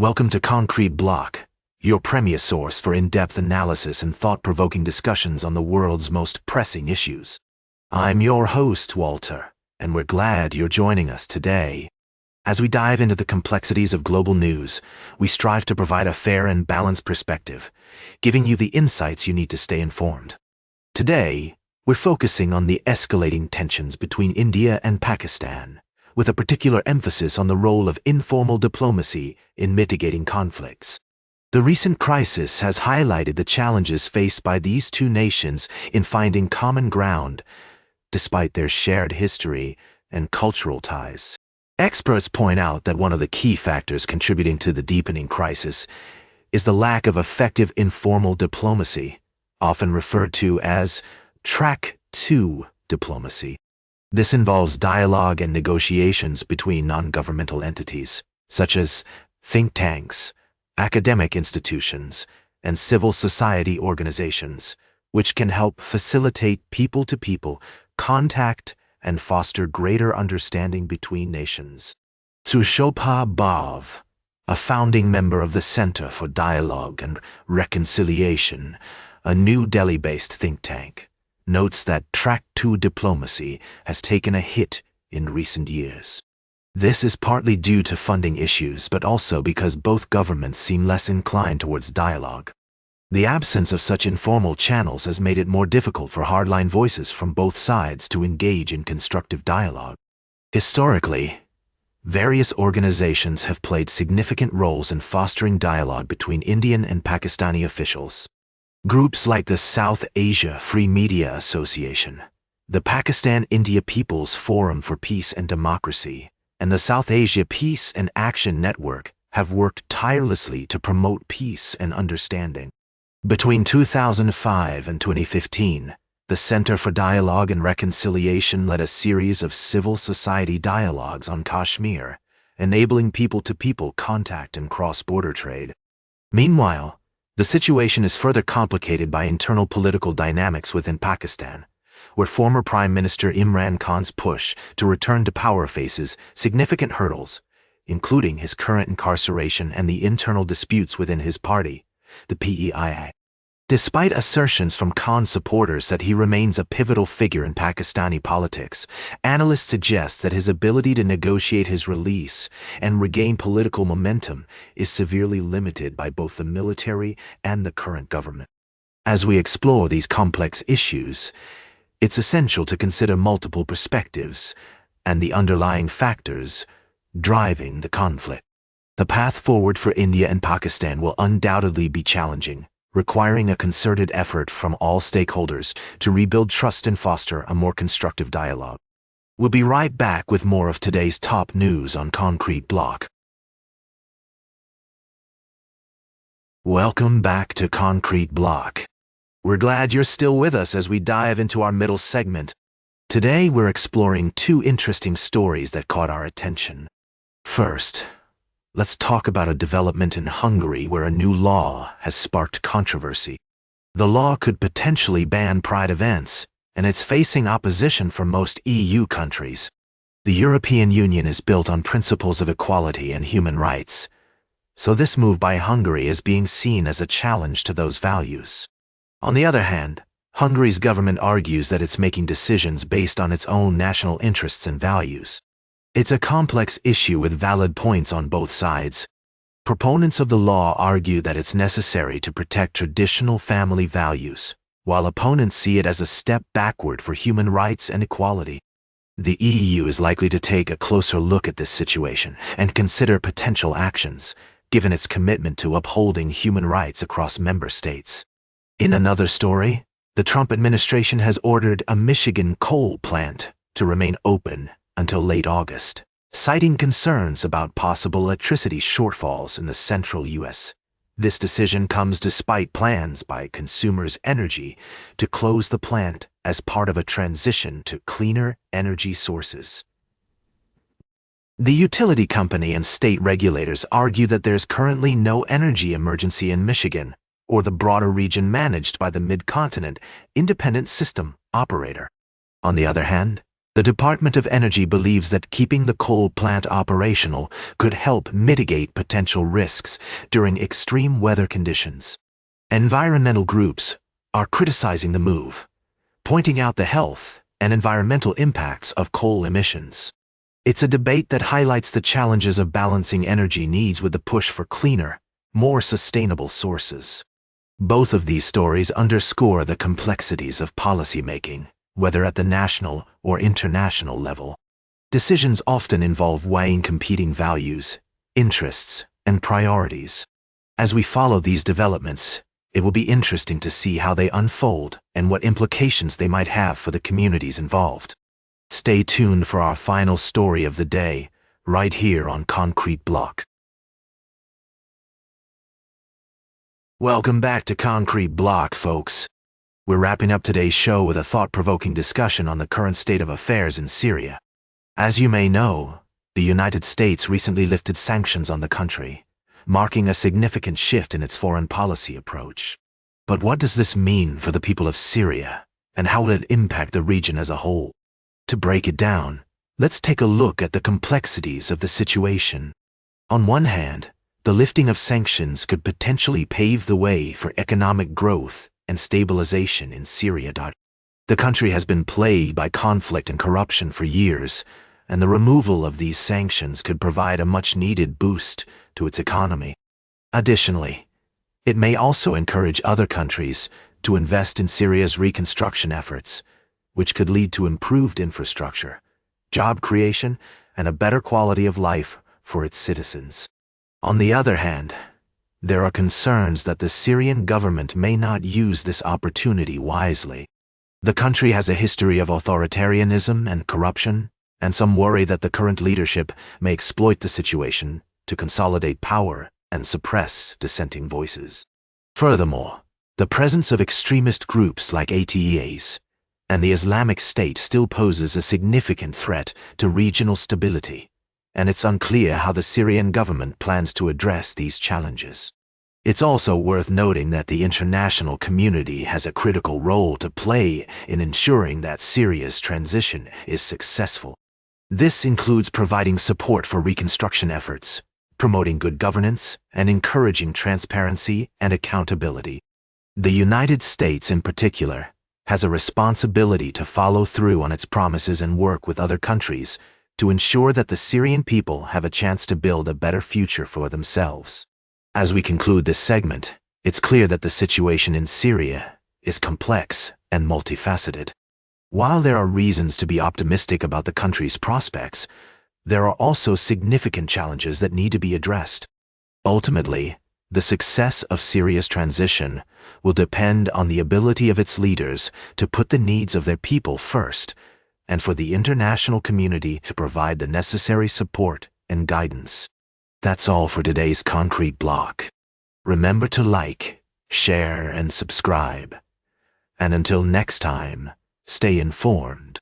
Welcome to Concrete Block, your premier source for in-depth analysis and thought-provoking discussions on the world's most pressing issues. I'm your host, Walter, and we're glad you're joining us today. As we dive into the complexities of global news, we strive to provide a fair and balanced perspective, giving you the insights you need to stay informed. Today, we're focusing on the escalating tensions between India and Pakistan, with a particular emphasis on the role of informal diplomacy in mitigating conflicts. The recent crisis has highlighted the challenges faced by these two nations in finding common ground, despite their shared history and cultural ties. Experts point out that one of the key factors contributing to the deepening crisis is the lack of effective informal diplomacy, often referred to as Track 2 diplomacy. This involves dialogue and negotiations between non-governmental entities, such as think tanks, academic institutions, and civil society organizations, which can help facilitate people-to-people contact and foster greater understanding between nations. Sushopha Bhav, a founding member of the Center for Dialogue and Reconciliation, a New Delhi-based think tank, notes that Track 2 diplomacy has taken a hit in recent years. This is partly due to funding issues, but also because both governments seem less inclined towards dialogue. The absence of such informal channels has made it more difficult for hardline voices from both sides to engage in constructive dialogue. Historically, various organizations have played significant roles in fostering dialogue between Indian and Pakistani officials. Groups like the South Asia Free Media Association, the Pakistan-India People's Forum for Peace and Democracy, and the South Asia Peace and Action Network have worked tirelessly to promote peace and understanding. Between 2005 and 2015, the Center for Dialogue and Reconciliation led a series of civil society dialogues on Kashmir, enabling people-to-people contact and cross-border trade. Meanwhile, the situation is further complicated by internal political dynamics within Pakistan, where former Prime Minister Imran Khan's push to return to power faces significant hurdles, including his current incarceration and the internal disputes within his party, the PEIA. Despite assertions from Khan's supporters that he remains a pivotal figure in Pakistani politics, analysts suggest that his ability to negotiate his release and regain political momentum is severely limited by both the military and the current government. As we explore these complex issues, it's essential to consider multiple perspectives and the underlying factors driving the conflict. The path forward for India and Pakistan will undoubtedly be challenging, requiring a concerted effort from all stakeholders to rebuild trust and foster a more constructive dialogue. We'll be right back with more of today's top news on Concrete Block. Welcome back to Concrete Block. We're glad you're still with us as we dive into our middle segment. Today we're exploring two interesting stories that caught our attention. First, let's talk about a development in Hungary where a new law has sparked controversy. The law could potentially ban Pride events, and it's facing opposition from most EU countries. The European Union is built on principles of equality and human rights, so this move by Hungary is being seen as a challenge to those values. On the other hand, Hungary's government argues that it's making decisions based on its own national interests and values. It's a complex issue with valid points on both sides. Proponents of the law argue that it's necessary to protect traditional family values, while opponents see it as a step backward for human rights and equality. The EU is likely to take a closer look at this situation and consider potential actions, given its commitment to upholding human rights across member states. In another story, the Trump administration has ordered a Michigan coal plant to remain open until late August, citing concerns about possible electricity shortfalls in the central U.S. This decision comes despite plans by Consumers Energy to close the plant as part of a transition to cleaner energy sources. The utility company and state regulators argue that there's currently no energy emergency in Michigan or the broader region managed by the Mid-Continent Independent System Operator. On the other hand, The Department of Energy believes that keeping the coal plant operational could help mitigate potential risks during extreme weather conditions. Environmental groups are criticizing the move, pointing out the health and environmental impacts of coal emissions. It's a debate that highlights the challenges of balancing energy needs with the push for cleaner, more sustainable sources. Both of these stories underscore the complexities of policymaking, whether at the national or international level. Decisions often involve weighing competing values, interests, and priorities. As we follow these developments, it will be interesting to see how they unfold and what implications they might have for the communities involved. Stay tuned for our final story of the day, right here on Concrete Block. Welcome back to Concrete Block, folks. We're wrapping up today's show with a thought-provoking discussion on the current state of affairs in Syria. As you may know, the United States recently lifted sanctions on the country, marking a significant shift in its foreign policy approach. But what does this mean for the people of Syria, and how will it impact the region as a whole? To break it down, let's take a look at the complexities of the situation. On one hand, the lifting of sanctions could potentially pave the way for economic growth and stabilization in Syria. The country has been plagued by conflict and corruption for years, and the removal of these sanctions could provide a much-needed boost to its economy. Additionally, it may also encourage other countries to invest in Syria's reconstruction efforts, which could lead to improved infrastructure, job creation, and a better quality of life for its citizens. On the other hand, there are concerns that the Syrian government may not use this opportunity wisely. The country has a history of authoritarianism and corruption, and some worry that the current leadership may exploit the situation to consolidate power and suppress dissenting voices. Furthermore, the presence of extremist groups like AIDailyPress and the Islamic State still poses a significant threat to regional stability, and it's unclear how the Syrian government plans to address these challenges. It's also worth noting that the international community has a critical role to play in ensuring that Syria's transition is successful. This includes providing support for reconstruction efforts, promoting good governance, and encouraging transparency and accountability. The United States, in particular, has a responsibility to follow through on its promises and work with other countries to ensure that the Syrian people have a chance to build a better future for themselves. As we conclude this segment, it's clear that the situation in Syria is complex and multifaceted. While there are reasons to be optimistic about the country's prospects, there are also significant challenges that need to be addressed. Ultimately, the success of Syria's transition will depend on the ability of its leaders to put the needs of their people first, and for the international community to provide the necessary support and guidance. That's all for today's Concrete Block. Remember to like, share, and subscribe. And until next time, stay informed.